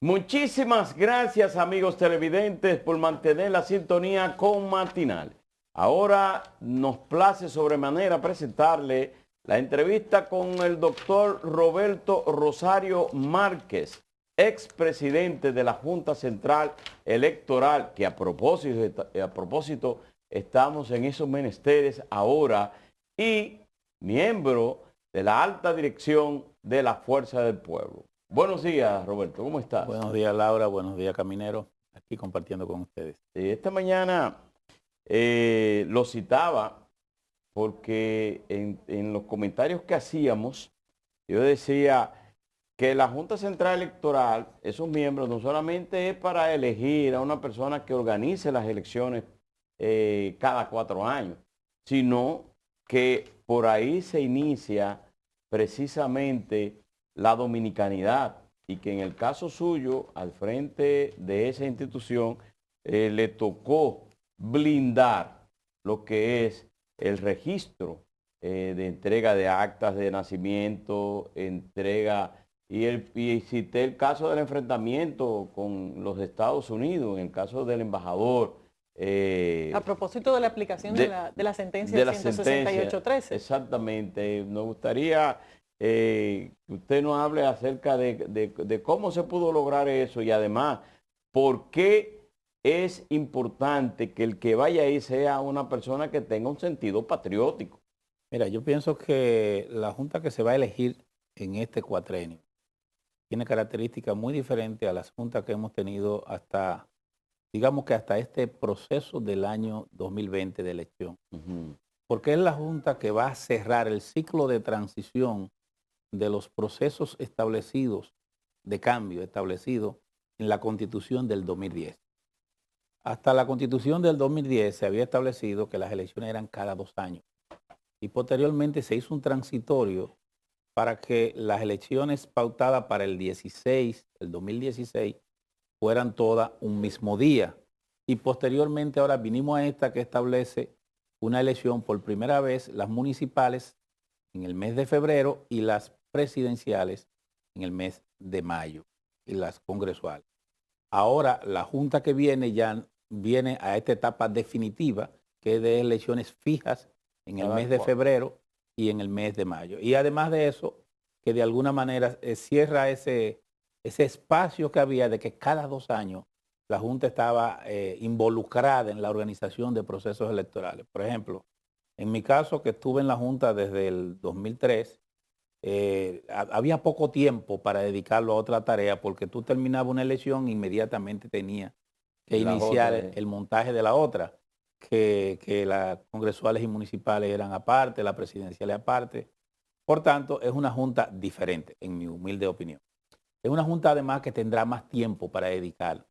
Muchísimas gracias, amigos televidentes, por mantener la sintonía con Matinal. Ahora nos place sobremanera presentarle la entrevista con el doctor Roberto Rosario Márquez, expresidente de la Junta Central Electoral, que a propósito estamos en esos menesteres ahora, y miembro de la alta dirección de la Fuerza del Pueblo. Buenos días, Roberto, ¿cómo estás? Buenos días, Laura. Buenos días, Caminero. Aquí compartiendo con ustedes. Esta mañana lo citaba porque en los comentarios que hacíamos, yo decía que la Junta Central Electoral, esos miembros, no solamente es para elegir a una persona que organice las elecciones cada 4 años, sino que por ahí se inicia precisamente la dominicanidad y que en el caso suyo, al frente de esa institución, le tocó blindar lo que es el registro de entrega de actas de nacimiento, entrega, y cité el caso del enfrentamiento con los Estados Unidos, en el caso del embajador. A propósito de la aplicación de la sentencia de la 168.13. Exactamente. Nos gustaría que usted nos hable acerca de cómo se pudo lograr eso y además, por qué es importante que el que vaya ahí sea una persona que tenga un sentido patriótico. Mira, yo pienso que la Junta que se va a elegir en este cuatrenio tiene características muy diferentes a las juntas que hemos tenido hasta, digamos que hasta este proceso del año 2020 de elección. Porque es la Junta que va a cerrar el ciclo de transición de los procesos establecidos, de cambio establecidos en la Constitución del 2010. Hasta la Constitución del 2010 se había establecido que las elecciones eran cada 2 años y posteriormente se hizo un transitorio para que las elecciones pautadas para el 2016, fueran todas un mismo día. Y posteriormente ahora vinimos a esta que establece una elección por primera vez, las municipales en el mes de febrero y las presidenciales en el mes de mayo y las congresuales. Ahora la Junta que viene ya viene a esta etapa definitiva, que es de elecciones fijas en el mes de febrero y en el mes de mayo. Y además de eso, que de alguna manera cierra ese espacio que había de que cada 2 años la Junta estaba involucrada en la organización de procesos electorales. Por ejemplo, en mi caso, que estuve en la Junta desde el 2003, había poco tiempo para dedicarlo a otra tarea porque tú terminabas una elección e inmediatamente tenías que iniciar el montaje de la otra, que las congresuales y municipales eran aparte, las presidenciales aparte. Por tanto, es una junta diferente, en mi humilde opinión. Es una junta además que tendrá más tiempo para dedicar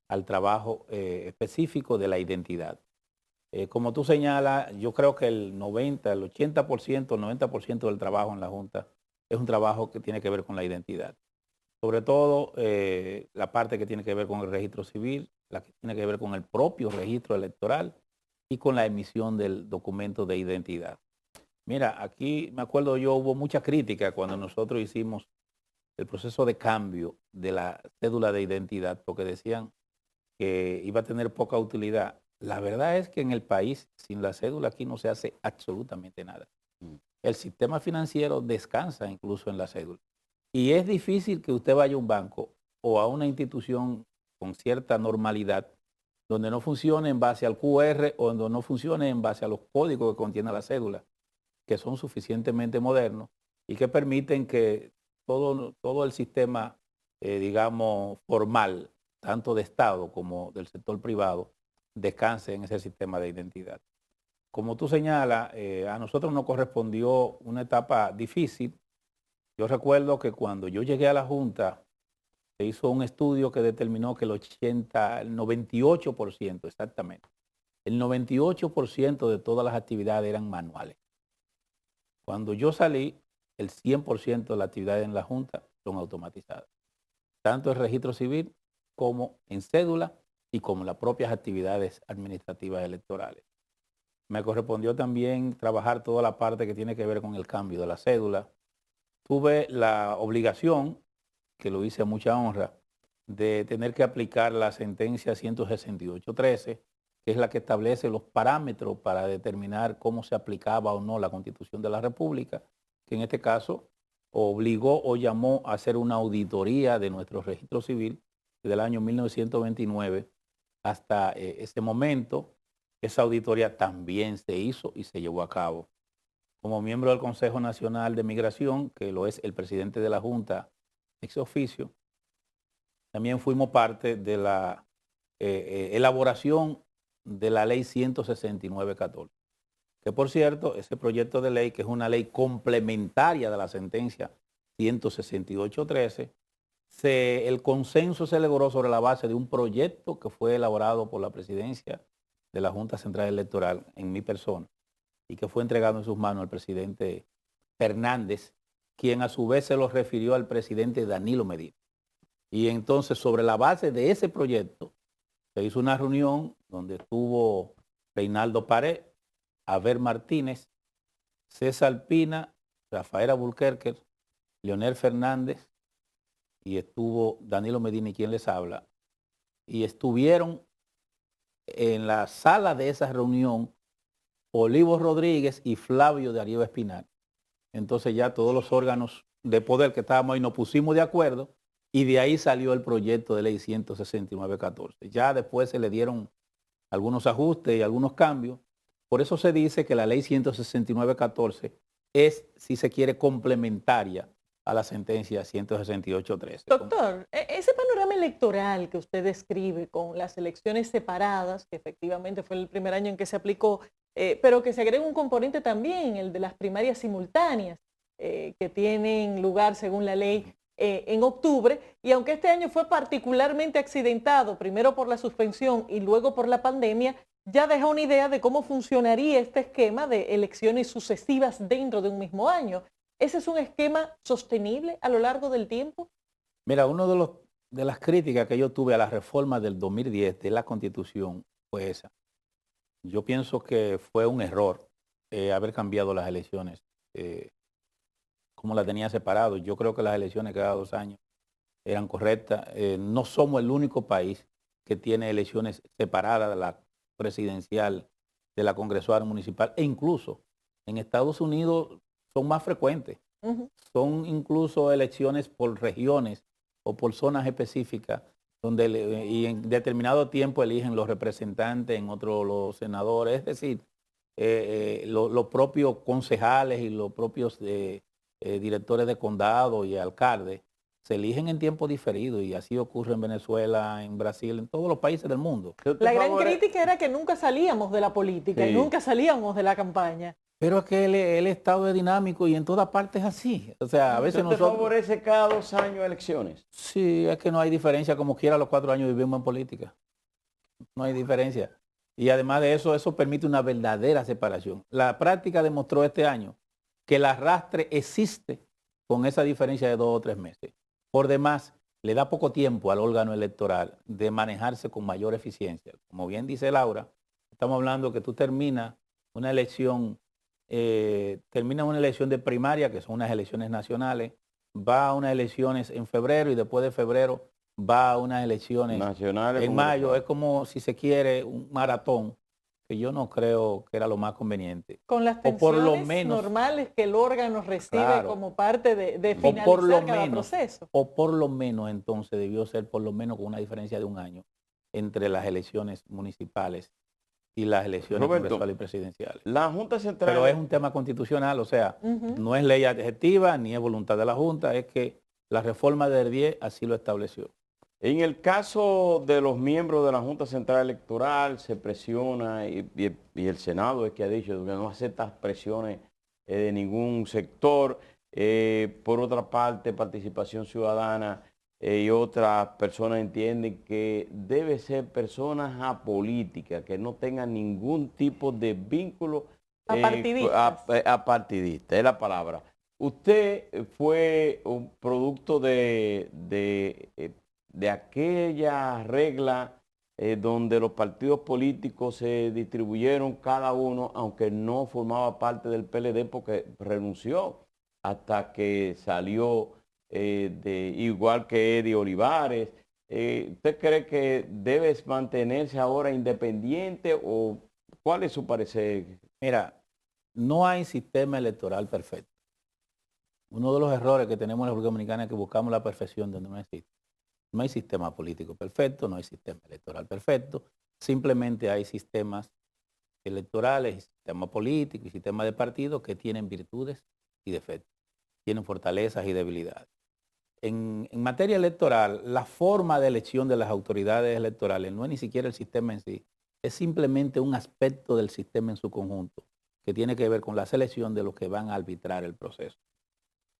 al trabajo específico de la identidad. Como tú señalas, yo creo que el 90, el 80%, el 90% del trabajo en la Junta es un trabajo que tiene que ver con la identidad. Sobre todo la parte que tiene que ver con el registro civil, la que tiene que ver con el propio registro electoral y con la emisión del documento de identidad. Mira, aquí me acuerdo yo, hubo mucha crítica cuando nosotros hicimos el proceso de cambio de la cédula de identidad, porque decían que iba a tener poca utilidad. La verdad es que en el país, sin la cédula, aquí no se hace absolutamente nada. El sistema financiero descansa incluso en la cédula. Y es difícil que usted vaya a un banco o a una institución con cierta normalidad donde no funcione en base al QR o donde no funcione en base a los códigos que contiene la cédula, que son suficientemente modernos y que permiten que todo el sistema, digamos, formal, tanto de Estado como del sector privado, descanse en ese sistema de identidad. Como tú señalas, a nosotros nos correspondió una etapa difícil. Yo recuerdo que cuando yo llegué a la Junta, se hizo un estudio que determinó que el 98% exactamente, el 98% de todas las actividades eran manuales. Cuando yo salí, el 100% de las actividades en la Junta son automatizadas, tanto el registro civil como en cédula y como las propias actividades administrativas electorales. Me correspondió también trabajar toda la parte que tiene que ver con el cambio de la cédula. Tuve la obligación, que lo hice a mucha honra, de tener que aplicar la sentencia 168.13, que es la que establece los parámetros para determinar cómo se aplicaba o no la Constitución de la República, que en este caso obligó o llamó a hacer una auditoría de nuestro registro civil desde el año 1929 hasta ese momento. Esa auditoría también se hizo y se llevó a cabo. Como miembro del Consejo Nacional de Migración, que lo es el presidente de la Junta ex oficio, también fuimos parte de la elaboración de la ley 169.14. Que por cierto, ese proyecto de ley, que es una ley complementaria de la sentencia 168.13, el consenso se logró sobre la base de un proyecto que fue elaborado por la presidencia de la Junta Central Electoral en mi persona y que fue entregado en sus manos al presidente Fernández, quien a su vez se lo refirió al presidente Danilo Medina. Y entonces, sobre la base de ese proyecto, se hizo una reunión donde estuvo Reinaldo Pared, Aber Martínez, César Pina, Rafael Albuquerque, Leonel Fernández, y estuvo Danilo Medina y quien les habla. Y estuvieron en la sala de esa reunión Olivo Rodríguez y Flavio Darío Espinal. Entonces ya todos los órganos de poder que estábamos ahí nos pusimos de acuerdo y de ahí salió el proyecto de ley 169.14. Ya después se le dieron algunos ajustes y algunos cambios. Por eso se dice que la ley 169.14 es, si se quiere, complementaria a la sentencia 168.13. Doctor, ese panorama electoral que usted describe con las elecciones separadas, que efectivamente fue el primer año en que se aplicó, pero que se agrega un componente también, el de las primarias simultáneas, que tienen lugar según la ley en octubre, y aunque este año fue particularmente accidentado, primero por la suspensión y luego por la pandemia, ya deja una idea de cómo funcionaría este esquema de elecciones sucesivas dentro de un mismo año. ¿Ese es un esquema sostenible a lo largo del tiempo? Mira, uno de las críticas que yo tuve a la reforma del 2010 de la Constitución fue esa. Yo pienso que fue un error haber cambiado las elecciones como la tenía separado. Yo creo que las elecciones cada 2 años eran correctas. No somos el único país que tiene elecciones separadas de la presidencial, de la congresual municipal, e incluso en Estados Unidos son más frecuentes. Son incluso elecciones por regiones o por zonas específicas, donde y en determinado tiempo eligen los representantes, en otro los senadores, es decir, los propios concejales y los propios directores de condado y alcaldes se eligen en tiempo diferido, y así ocurre en Venezuela, en Brasil, en todos los países del mundo. La gran crítica era que nunca salíamos de la política y nunca salíamos de la campaña. Pero es que el Estado es dinámico y en todas partes es así. O sea, a veces nosotros... ¿Te favorece cada 2 años elecciones? Sí, es que no hay diferencia. Como quiera, los 4 años vivimos en política. No hay diferencia. Y además de eso, eso permite una verdadera separación. La práctica demostró este año que el arrastre existe con esa diferencia de 2 o 3 meses. Por demás, le da poco tiempo al órgano electoral de manejarse con mayor eficiencia. Como bien dice Laura, estamos hablando que tú terminas una elección de primaria, que son unas elecciones nacionales, va a unas elecciones en febrero y después de febrero va a unas elecciones nacionales en mayo. Es como, si se quiere, un maratón, que yo no creo que era lo más conveniente. Con las tensiones por lo menos, normales que el órgano recibe, claro, como parte de finalizar cada proceso. O por lo menos entonces debió ser por lo menos con una diferencia de 1 año entre las elecciones municipales y las elecciones congresuales y presidenciales. La Junta Central... Pero es un tema constitucional, o sea, no es ley adjetiva ni es voluntad de la Junta, es que la reforma del 10 así lo estableció. En el caso de los miembros de la Junta Central Electoral se presiona, y el Senado es que ha dicho que no acepta presiones de ningún sector. Por otra parte, participación ciudadana y otras personas entienden que debe ser personas apolíticas, que no tengan ningún tipo de vínculo apartidista, es la palabra. Usted fue un producto de aquella regla donde los partidos políticos se distribuyeron cada uno, aunque no formaba parte del PLD porque renunció hasta que salió igual que Eddie Olivares ¿usted cree que debes mantenerse ahora independiente o cuál es su parecer? Mira, no hay sistema electoral perfecto. Uno de los errores que tenemos en la República Dominicana es que buscamos la perfección donde no existe. No hay sistema político perfecto, no hay sistema electoral perfecto, simplemente hay sistemas electorales, sistemas políticos y sistemas de partidos que tienen virtudes y defectos, tienen fortalezas y debilidades. En materia electoral, la forma de elección de las autoridades electorales no es ni siquiera el sistema en sí, es simplemente un aspecto del sistema en su conjunto, que tiene que ver con la selección de los que van a arbitrar el proceso.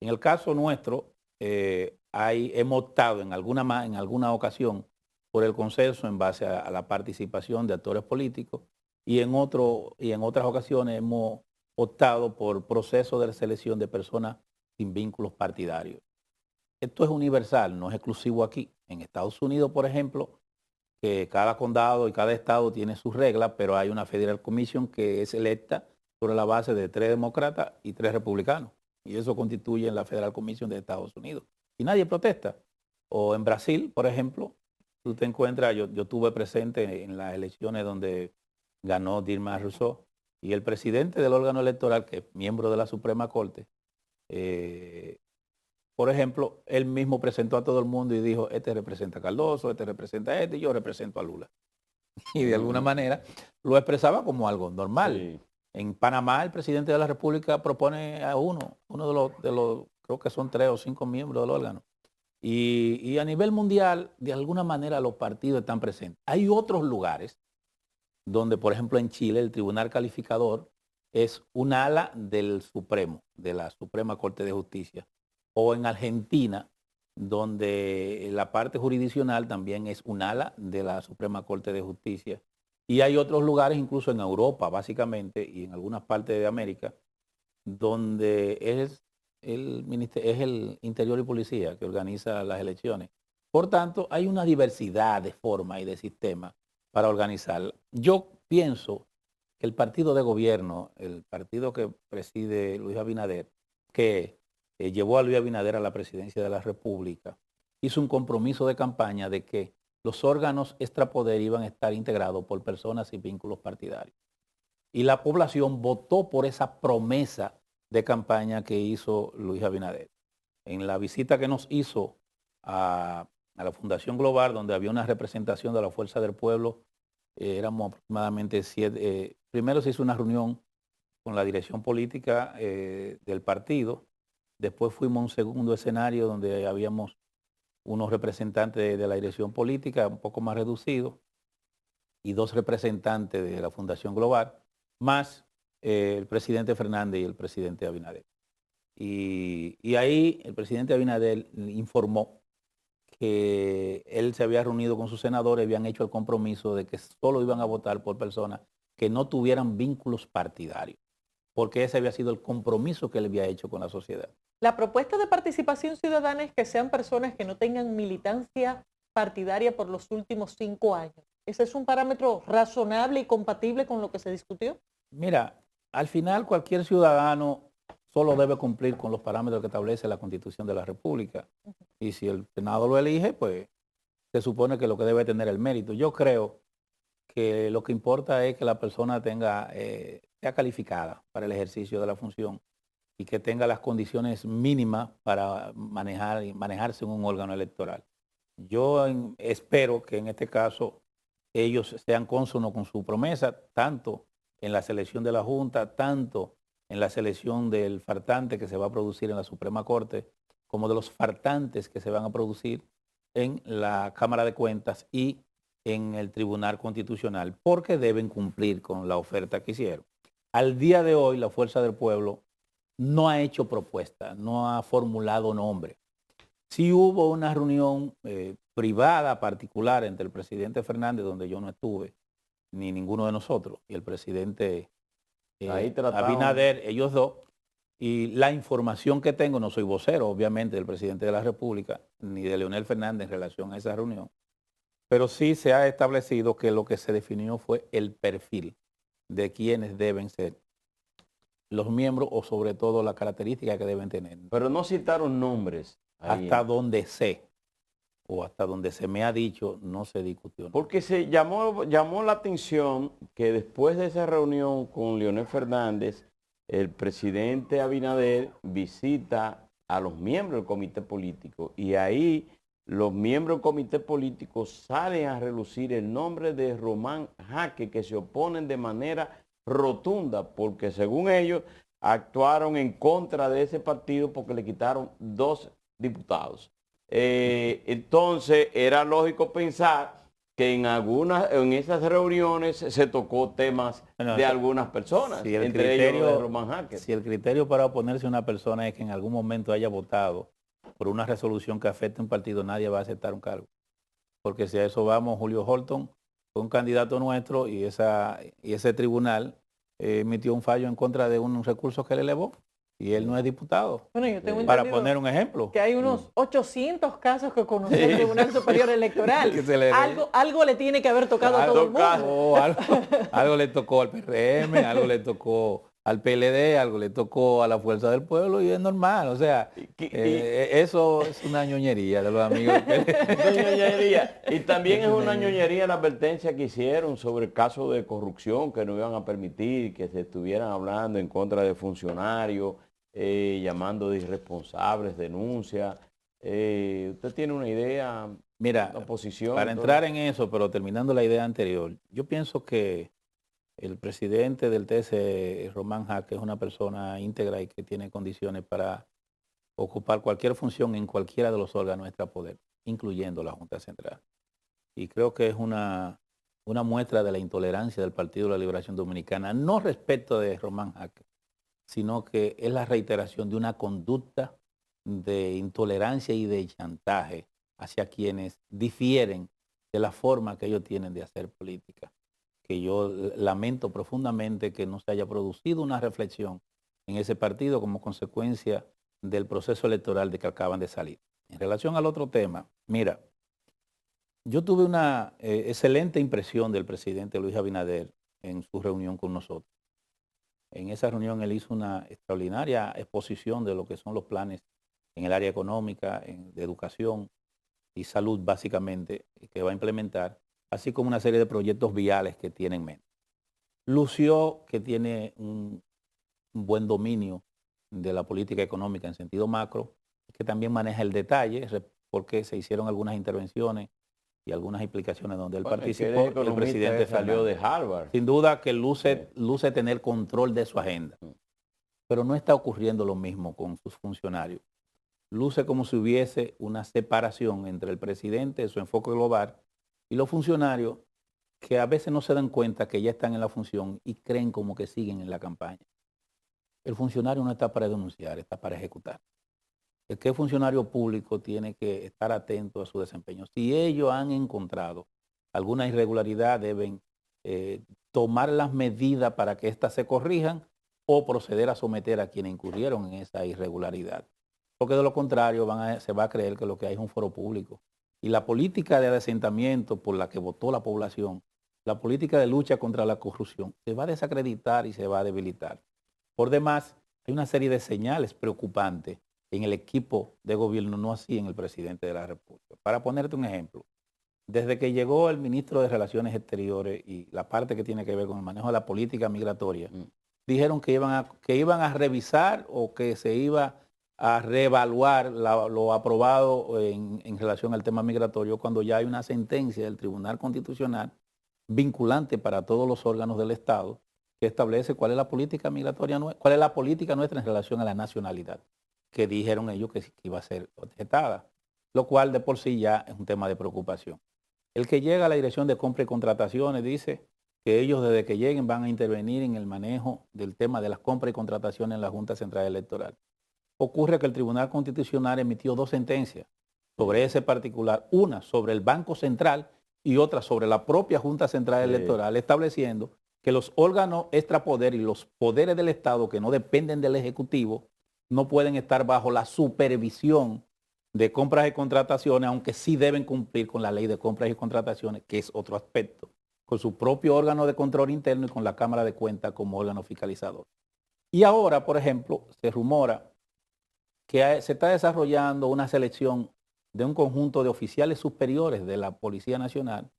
En el caso nuestro, hemos optado en alguna ocasión por el consenso en base a la participación de actores políticos y en otras ocasiones hemos optado por procesos de selección de personas sin vínculos partidarios. Esto es universal, no es exclusivo aquí. En Estados Unidos, por ejemplo, que cada condado y cada estado tiene sus reglas, pero hay una Federal Commission que es electa sobre la base de 3 demócratas y 3 republicanos. Y eso constituye la Federal Commission de Estados Unidos. Y nadie protesta. O en Brasil, por ejemplo, tú te encuentras, yo estuve presente en las elecciones donde ganó Dilma Rousseff, y el presidente del órgano electoral, que es miembro de la Suprema Corte, por ejemplo, él mismo presentó a todo el mundo y dijo, este representa a Cardoso, este representa a este, y yo represento a Lula. Y de alguna manera lo expresaba como algo normal. Sí. En Panamá, el presidente de la República propone a uno de los, creo que son 3 o 5 miembros del órgano. Y a nivel mundial, de alguna manera, los partidos están presentes. Hay otros lugares donde, por ejemplo, en Chile, el Tribunal Calificador es un ala del Supremo, de la Suprema Corte de Justicia. O en Argentina, donde la parte jurisdiccional también es un ala de la Suprema Corte de Justicia. Y hay otros lugares, incluso en Europa, básicamente, y en algunas partes de América, donde es el Interior y Policía que organiza las elecciones. Por tanto, hay una diversidad de formas y de sistemas para organizar. Yo pienso que el partido de gobierno, el partido que preside Luis Abinader, que llevó a Luis Abinader a la presidencia de la República, hizo un compromiso de campaña de que los órganos extrapoder iban a estar integrados por personas sin vínculos partidarios. Y la población votó por esa promesa de campaña que hizo Luis Abinader. En la visita que nos hizo a la Fundación Global, donde había una representación de la Fuerza del Pueblo, éramos aproximadamente 7. Primero se hizo una reunión con la dirección política del partido. Después fuimos a un segundo escenario donde habíamos unos representantes de la dirección política, un poco más reducidos, y 2 representantes de la Fundación Global, más el presidente Fernández y el presidente Abinader. Y ahí el presidente Abinader informó que él se había reunido con sus senadores, habían hecho el compromiso de que solo iban a votar por personas que no tuvieran vínculos partidarios, porque ese había sido el compromiso que él había hecho con la sociedad. La propuesta de participación ciudadana es que sean personas que no tengan militancia partidaria por los últimos 5 años. ¿Ese es un parámetro razonable y compatible con lo que se discutió? Mira, al final cualquier ciudadano solo debe cumplir con los parámetros que establece la Constitución de la República. Y si el Senado lo elige, pues se supone que lo que debe tener el mérito. Yo creo que lo que importa es que la persona sea calificada para el ejercicio de la función y que tenga las condiciones mínimas para manejarse en un órgano electoral. Yo espero que en este caso ellos sean cónsonos con su promesa, tanto en la selección de la Junta, tanto en la selección del faltante que se va a producir en la Suprema Corte, como de los faltantes que se van a producir en la Cámara de Cuentas y en el Tribunal Constitucional, porque deben cumplir con la oferta que hicieron. Al día de hoy, la Fuerza del Pueblo no ha hecho propuesta, no ha formulado nombre. Sí hubo una reunión privada, particular, entre el presidente Fernández, donde yo no estuve, ni ninguno de nosotros, y el presidente Abinader, ellos dos, y la información que tengo, no soy vocero, obviamente, del presidente de la República, ni de Leonel Fernández en relación a esa reunión, pero sí se ha establecido que lo que se definió fue el perfil de quienes deben ser los miembros o sobre todo las características que deben tener. Pero no citaron nombres. Hasta donde sé. o hasta donde se me ha dicho, no se discutió nada. Porque se llamó la atención que después de esa reunión con Leonel Fernández, el presidente Abinader visita a los miembros del comité político y ahí los miembros del comité político salen a relucir el nombre de Román Jaque, que se oponen de manera rotunda porque según ellos actuaron en contra de ese partido porque le quitaron 2 diputados. Entonces era lógico pensar que en esas reuniones se tocó temas de algunas personas, si entre ellos de Román Jaque. Si el criterio para oponerse a una persona es que en algún momento haya votado por una resolución que afecte a un partido, nadie va a aceptar un cargo. Porque si a eso vamos, Julio Holton fue un candidato nuestro y ese tribunal emitió un fallo en contra de un recurso que le elevó y él no es diputado. Bueno, yo tengo para poner un ejemplo. Que hay unos 800 casos que conoce el Tribunal Superior Electoral. Algo le tiene que haber tocado a todo el mundo. Algo le tocó al PRM, algo le tocó al PLD, algo le tocó a la Fuerza del Pueblo y es normal. O sea, eso es una ñoñería de los amigos. Y también es una ñoñería la advertencia que hicieron sobre el caso de corrupción, que no iban a permitir que se estuvieran hablando en contra de funcionarios, llamando de irresponsables, denuncias. ¿Usted tiene una idea? Mira, una posición, para entrar en eso, pero terminando la idea anterior, yo pienso que el presidente del TC, Román Jaque, es una persona íntegra y que tiene condiciones para ocupar cualquier función en cualquiera de los órganos extrapoder, incluyendo la Junta Central. Y creo que es una muestra de la intolerancia del Partido de la Liberación Dominicana, no respecto de Román Jaque, sino que es la reiteración de una conducta de intolerancia y de chantaje hacia quienes difieren de la forma que ellos tienen de hacer política. Que yo lamento profundamente que no se haya producido una reflexión en ese partido como consecuencia del proceso electoral de que acaban de salir. En relación al otro tema, mira, yo tuve una excelente impresión del presidente Luis Abinader en su reunión con nosotros. En esa reunión él hizo una extraordinaria exposición de lo que son los planes en el área económica, de educación y salud básicamente, que va a implementar, así como una serie de proyectos viales que tiene en mente. Lució que tiene un buen dominio de la política económica en sentido macro, que también maneja el detalle, porque se hicieron algunas intervenciones y algunas explicaciones donde él participó. El presidente salió de Harvard. Sin duda que luce tener control de su agenda, pero no está ocurriendo lo mismo con sus funcionarios. Luce como si hubiese una separación entre el presidente, su enfoque global, y los funcionarios que a veces no se dan cuenta que ya están en la función y creen como que siguen en la campaña. El funcionario no está para denunciar, está para ejecutar. El que es funcionario público tiene que estar atento a su desempeño. Si ellos han encontrado alguna irregularidad, deben tomar las medidas para que éstas se corrijan o proceder a someter a quienes incurrieron en esa irregularidad. Porque de lo contrario se va a creer que lo que hay es un foro público. Y la política de adesentamiento por la que votó la población, la política de lucha contra la corrupción, se va a desacreditar y se va a debilitar. Por demás, hay una serie de señales preocupantes en el equipo de gobierno, no así en el presidente de la República. Para ponerte un ejemplo, desde que llegó el ministro de Relaciones Exteriores y la parte que tiene que ver con el manejo de la política migratoria, dijeron que iban a revisar o que se iba a reevaluar lo aprobado en relación al tema migratorio cuando ya hay una sentencia del Tribunal Constitucional vinculante para todos los órganos del Estado que establece cuál es la política migratoria, cuál es la política nuestra en relación a la nacionalidad, que dijeron ellos que iba a ser objetada, lo cual de por sí ya es un tema de preocupación. El que llega a la Dirección de Compra y Contrataciones dice que ellos desde que lleguen van a intervenir en el manejo del tema de las compras y contrataciones en la Junta Central Electoral. Ocurre que el Tribunal Constitucional emitió 2 sentencias sobre ese particular, una sobre el Banco Central y otra sobre la propia Junta Central Electoral, estableciendo que los órganos extrapoder y los poderes del Estado que no dependen del Ejecutivo no pueden estar bajo la supervisión de compras y contrataciones, aunque sí deben cumplir con la ley de compras y contrataciones, que es otro aspecto, con su propio órgano de control interno y con la Cámara de Cuentas como órgano fiscalizador. Y ahora, por ejemplo, se rumora que se está desarrollando una selección de un conjunto de oficiales superiores de la Policía Nacional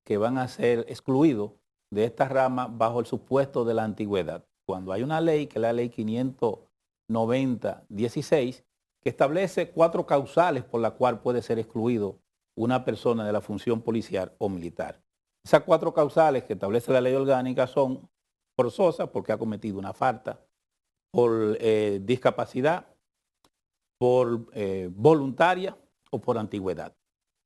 que van a ser excluidos de esta rama bajo el supuesto de la antigüedad. Cuando hay una ley, que es la ley 590-16, que establece 4 causales por las cuales puede ser excluido una persona de la función policial o militar. Esas 4 causales que establece la ley orgánica son forzosas, porque ha cometido una falta, por discapacidad, por voluntaria o por antigüedad.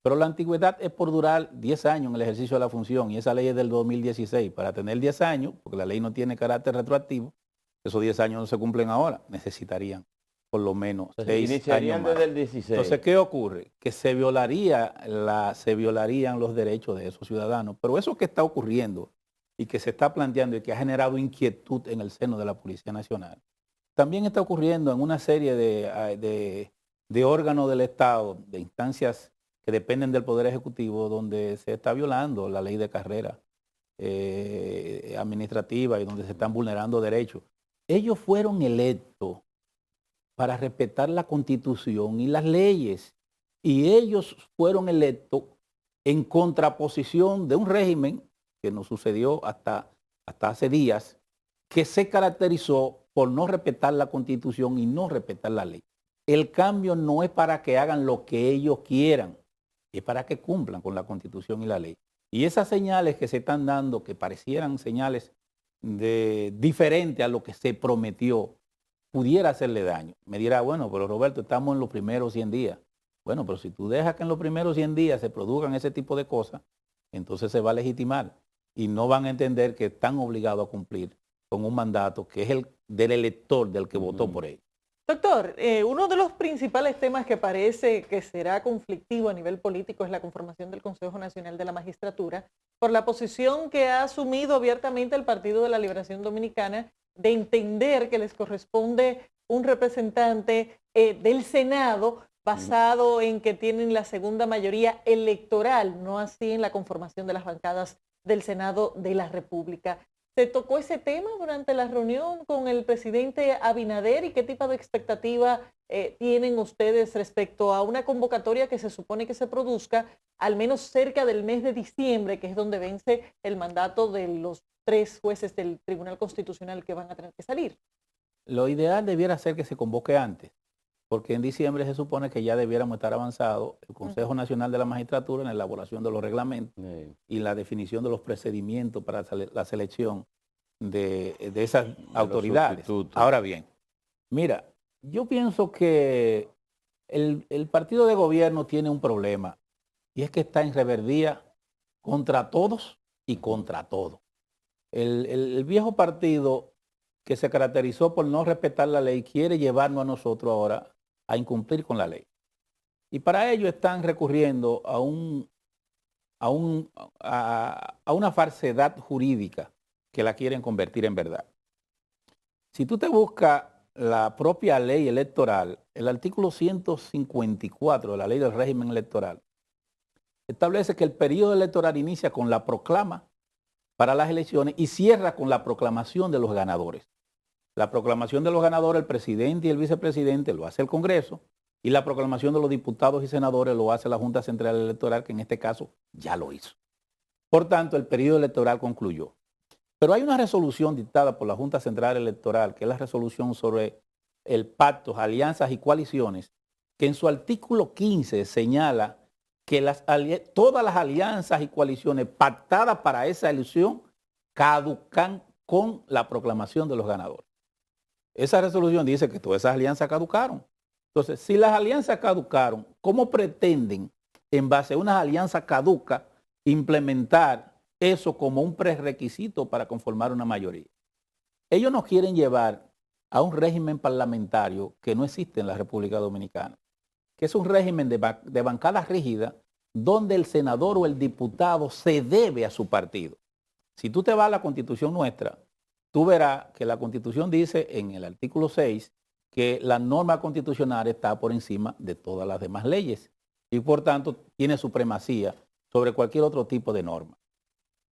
Pero la antigüedad es por durar 10 años en el ejercicio de la función, y esa ley es del 2016. Para tener 10 años, porque la ley no tiene carácter retroactivo, esos 10 años no se cumplen ahora, necesitarían por lo menos 6 iniciarían años más. desde el 16. Entonces, ¿qué ocurre? Que se violarían los derechos de esos ciudadanos. Pero eso que está ocurriendo y que se está planteando y que ha generado inquietud en el seno de la Policía Nacional, también está ocurriendo en una serie de órganos del Estado, de instancias que dependen del Poder Ejecutivo, donde se está violando la ley de carrera administrativa y donde se están vulnerando derechos. Ellos fueron electos para respetar la Constitución y las leyes, y ellos fueron electos en contraposición de un régimen que nos sucedió hasta hace días, que se caracterizó por no respetar la Constitución y no respetar la ley. El cambio no es para que hagan lo que ellos quieran, es para que cumplan con la Constitución y la ley. Y esas señales que se están dando, que parecieran señales diferentes a lo que se prometió, pudiera hacerle daño. Me dirá, bueno, pero Roberto, estamos en los primeros 100 días. Bueno, pero si tú dejas que en los primeros 100 días se produzcan ese tipo de cosas, entonces se va a legitimar y no van a entender que están obligados a cumplir con un mandato que es el del elector, del que votó por él. Doctor, uno de los principales temas que parece que será conflictivo a nivel político es la conformación del Consejo Nacional de la Magistratura, por la posición que ha asumido abiertamente el Partido de la Liberación Dominicana de entender que les corresponde un representante del Senado basado en que tienen la segunda mayoría electoral, no así en la conformación de las bancadas del Senado de la República. ¿Se tocó ese tema durante la reunión con el presidente Abinader y qué tipo de expectativa tienen ustedes respecto a una convocatoria que se supone que se produzca al menos cerca del mes de diciembre, que es donde vence el mandato de los 3 jueces del Tribunal Constitucional que van a tener que salir? Lo ideal debiera ser que se convoque antes, porque en diciembre se supone que ya debiéramos estar avanzado el Consejo Nacional de la Magistratura en la elaboración de los reglamentos y la definición de los procedimientos para la selección de esas autoridades. Ahora bien, mira, yo pienso que el partido de gobierno tiene un problema, y es que está en reverdía contra todos y contra todo. El viejo partido, que se caracterizó por no respetar la ley, quiere llevarnos a nosotros ahora a incumplir con la ley. Y para ello están recurriendo a una falsedad jurídica que la quieren convertir en verdad. Si tú te buscas la propia ley electoral, el artículo 154 de la ley del régimen electoral establece que el periodo electoral inicia con la proclama para las elecciones y cierra con la proclamación de los ganadores. La proclamación de los ganadores, el presidente y el vicepresidente lo hace el Congreso, y la proclamación de los diputados y senadores lo hace la Junta Central Electoral, que en este caso ya lo hizo. Por tanto, el periodo electoral concluyó. Pero hay una resolución dictada por la Junta Central Electoral, que es la resolución sobre el pacto, alianzas y coaliciones, que en su artículo 15 señala que todas las alianzas y coaliciones pactadas para esa elección caducan con la proclamación de los ganadores. Esa resolución dice que todas esas alianzas caducaron. Entonces, si las alianzas caducaron, ¿cómo pretenden, en base a unas alianzas caducas, implementar eso como un prerequisito para conformar una mayoría? Ellos nos quieren llevar a un régimen parlamentario que no existe en la República Dominicana, que es un régimen de bancada rígida, donde el senador o el diputado se debe a su partido. Si tú te vas a la Constitución nuestra, tú verás que la Constitución dice en el artículo 6 que la norma constitucional está por encima de todas las demás leyes y por tanto tiene supremacía sobre cualquier otro tipo de norma.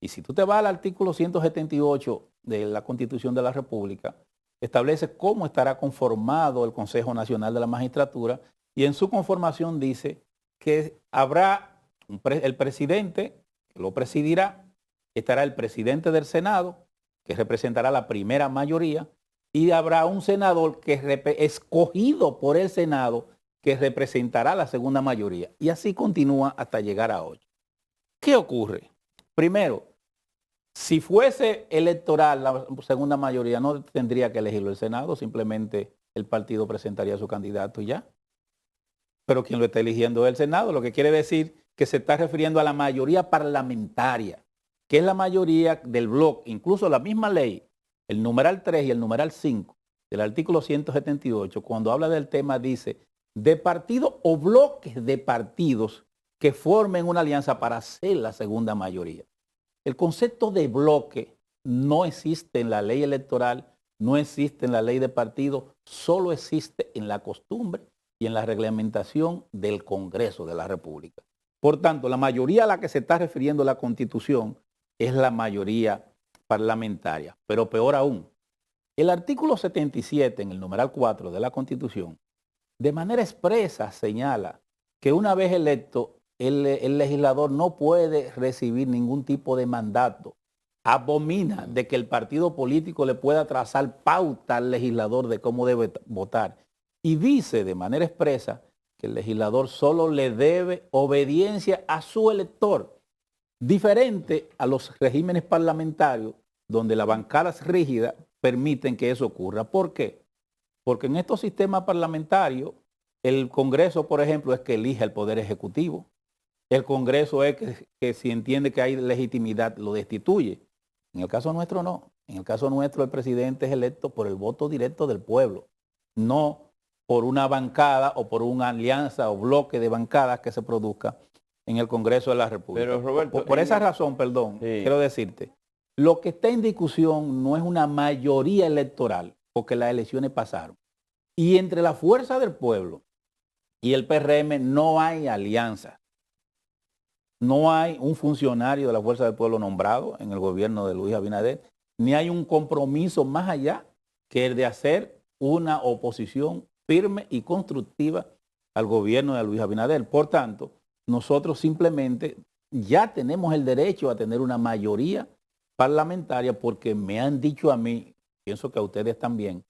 Y si tú te vas al artículo 178 de la Constitución de la República, establece cómo estará conformado el Consejo Nacional de la Magistratura, y en su conformación dice que habrá el presidente, que lo presidirá, estará el presidente del Senado, que representará la primera mayoría, y habrá un senador que escogido por el Senado, que representará la segunda mayoría. Y así continúa hasta llegar a 8. ¿Qué ocurre? Primero, si fuese electoral la segunda mayoría, no tendría que elegirlo el Senado, simplemente el partido presentaría a su candidato y ya. Pero quien lo está eligiendo es el Senado, lo que quiere decir que se está refiriendo a la mayoría parlamentaria, que es la mayoría del bloque. Incluso la misma ley, el numeral 3 y el numeral 5 del artículo 178, cuando habla del tema, dice de partidos o bloques de partidos que formen una alianza para ser la segunda mayoría. El concepto de bloque no existe en la ley electoral, no existe en la ley de partido, solo existe en la costumbre y en la reglamentación del Congreso de la República. Por tanto, la mayoría a la que se está refiriendo la Constitución es la mayoría parlamentaria. Pero peor aún, el artículo 77 en el numeral 4 de la Constitución, de manera expresa señala que una vez electo, el legislador no puede recibir ningún tipo de mandato. Abomina de que el partido político le pueda trazar pauta al legislador de cómo debe votar. Y dice de manera expresa que el legislador solo le debe obediencia a su elector, diferente a los regímenes parlamentarios donde las bancadas rígidas permiten que eso ocurra. ¿Por qué? Porque en estos sistemas parlamentarios, el Congreso, por ejemplo, es que elige el Poder Ejecutivo. El Congreso es que si entiende que hay legitimidad, lo destituye. En el caso nuestro no. En el caso nuestro el presidente es electo por el voto directo del pueblo, no por una bancada o por una alianza o bloque de bancadas que se produzca en el Congreso de la República. Pero Roberto, por esa razón, perdón, sí, quiero decirte, lo que está en discusión no es una mayoría electoral, porque las elecciones pasaron. Y entre la fuerza del pueblo y el PRM no hay alianza. No hay un funcionario de la Fuerza del Pueblo nombrado en el gobierno de Luis Abinader, ni hay un compromiso más allá que el de hacer una oposición firme y constructiva al gobierno de Luis Abinader. Por tanto, nosotros simplemente ya tenemos el derecho a tener una mayoría parlamentaria porque me han dicho a mí, pienso que a ustedes también,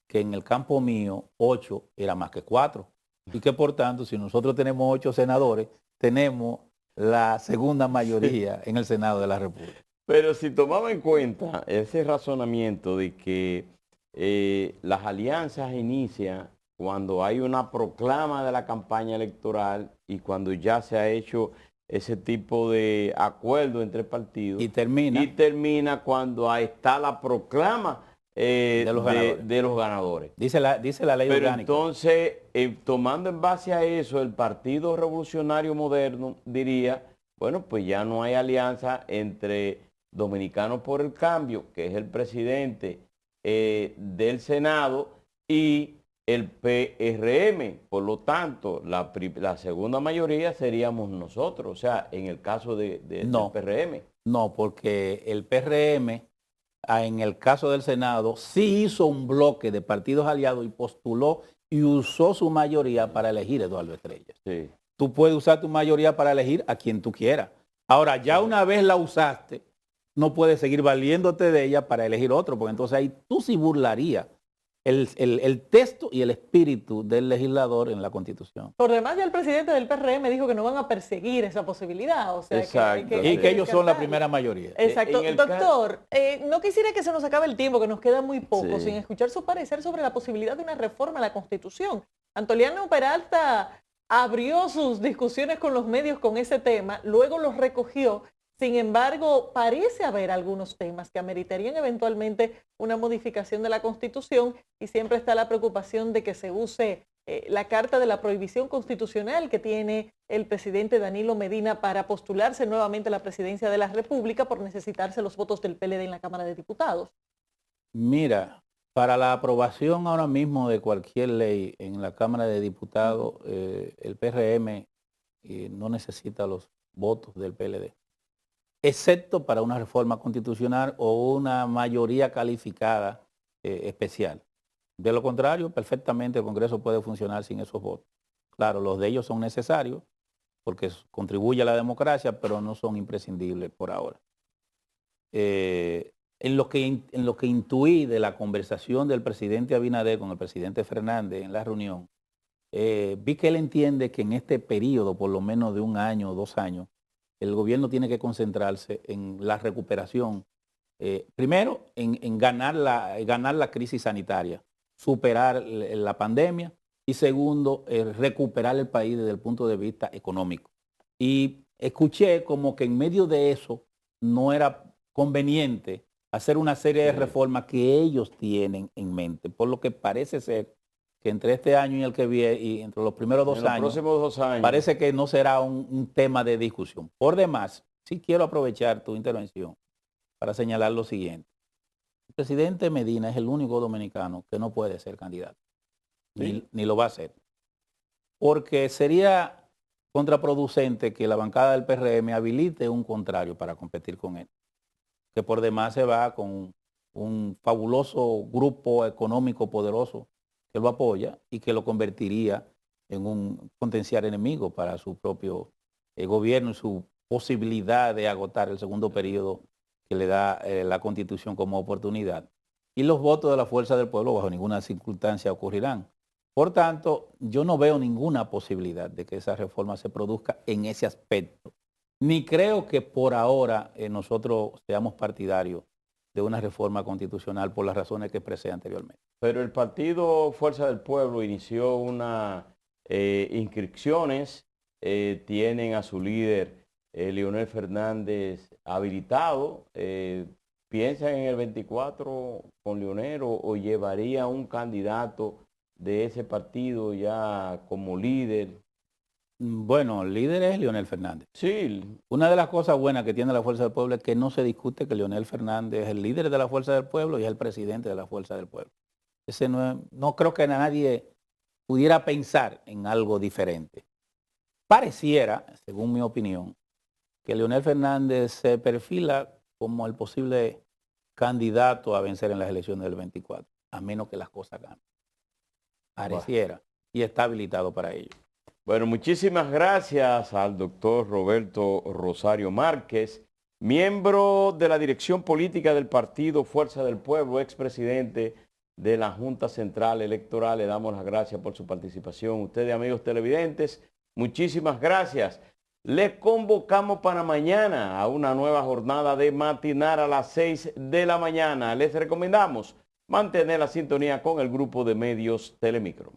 que en el campo mío 8 era más que 4 y que por tanto si nosotros tenemos 8 senadores, tenemos la segunda mayoría en el Senado de la República. Pero si tomaba en cuenta ese razonamiento de que las alianzas inician cuando hay una proclama de la campaña electoral y cuando ya se ha hecho ese tipo de acuerdo entre partidos. Y termina cuando ahí está la proclama de los ganadores. Dice la ley Pero orgánica. entonces, tomando en base a eso, el Partido Revolucionario Moderno diría, bueno, pues ya no hay alianza entre Dominicanos por el Cambio, que es el presidente del Senado, y el PRM. Por lo tanto, la segunda mayoría seríamos nosotros, o sea, en el caso del PRM. No, porque el PRM, en el caso del Senado, sí hizo un bloque de partidos aliados y postuló y usó su mayoría para elegir a Eduardo Estrella. Sí. Tú puedes usar tu mayoría para elegir a quien tú quieras. Ahora, ya una vez la usaste, no puedes seguir valiéndote de ella para elegir otro, porque entonces ahí tú sí burlarías el texto y el espíritu del legislador en la Constitución. Por demás, ya el presidente del PRM dijo que no van a perseguir esa posibilidad. O sea, exacto, que ellos son la primera mayoría. Exacto. Doctor, no quisiera que se nos acabe el tiempo, que nos queda muy poco, sí, sin escuchar su parecer sobre la posibilidad de una reforma a la Constitución. Antoliano Peralta abrió sus discusiones con los medios con ese tema, luego los recogió. Sin embargo, parece haber algunos temas que ameritarían eventualmente una modificación de la Constitución y siempre está la preocupación de que se use la carta de la prohibición constitucional que tiene el presidente Danilo Medina para postularse nuevamente a la presidencia de la República por necesitarse los votos del PLD en la Cámara de Diputados. Mira, para la aprobación ahora mismo de cualquier ley en la Cámara de Diputados, el PRM no necesita los votos del PLD, excepto para una reforma constitucional o una mayoría calificada especial. De lo contrario, perfectamente el Congreso puede funcionar sin esos votos. Claro, los de ellos son necesarios porque contribuye a la democracia, pero no son imprescindibles por ahora. En lo que intuí de la conversación del presidente Abinader con el presidente Fernández en la reunión, vi que él entiende que en este periodo, por lo menos de 1 año o 2 años, el gobierno tiene que concentrarse en la recuperación. Primero, en ganar la crisis sanitaria, superar la pandemia, y segundo, recuperar el país desde el punto de vista económico. Y escuché como que en medio de eso no era conveniente hacer una serie de reformas que ellos tienen en mente, por lo que parece ser que entre este año y el que viene, y entre los primeros 2 años, próximos 2 años, parece que no será un tema de discusión. Por demás, sí quiero aprovechar tu intervención para señalar lo siguiente. El presidente Medina es el único dominicano que no puede ser candidato, ni lo va a hacer. Porque sería contraproducente que la bancada del PRM habilite un contrario para competir con él, que por demás se va con un fabuloso grupo económico poderoso que lo apoya y que lo convertiría en un potencial enemigo para su propio gobierno y su posibilidad de agotar el segundo periodo que le da la Constitución como oportunidad. Y los votos de la fuerza del pueblo bajo ninguna circunstancia ocurrirán. Por tanto, yo no veo ninguna posibilidad de que esa reforma se produzca en ese aspecto. Ni creo que por ahora nosotros seamos partidarios de una reforma constitucional por las razones que expresé anteriormente. Pero el partido Fuerza del Pueblo inició unas inscripciones, tienen a su líder Leonel Fernández habilitado. ¿Piensan en el 24 con Leonel o llevaría un candidato de ese partido ya como líder? Bueno, el líder es Leonel Fernández. Sí. Una de las cosas buenas que tiene la Fuerza del Pueblo es que no se discute que Leonel Fernández es el líder de la Fuerza del Pueblo y es el presidente de la Fuerza del Pueblo. Ese no creo que nadie pudiera pensar en algo diferente. Pareciera, según mi opinión, que Leonel Fernández se perfila como el posible candidato a vencer en las elecciones del 24, a menos que las cosas cambien. Pareciera, y está habilitado para ello. Bueno, muchísimas gracias al doctor Roberto Rosario Márquez, miembro de la dirección política del partido Fuerza del Pueblo, expresidente de la Junta Central Electoral. Le damos las gracias por su participación. Ustedes, amigos televidentes, muchísimas gracias. Les convocamos para mañana a una nueva jornada de Matinar a las 6 de la mañana. Les recomendamos mantener la sintonía con el grupo de medios Telemicro.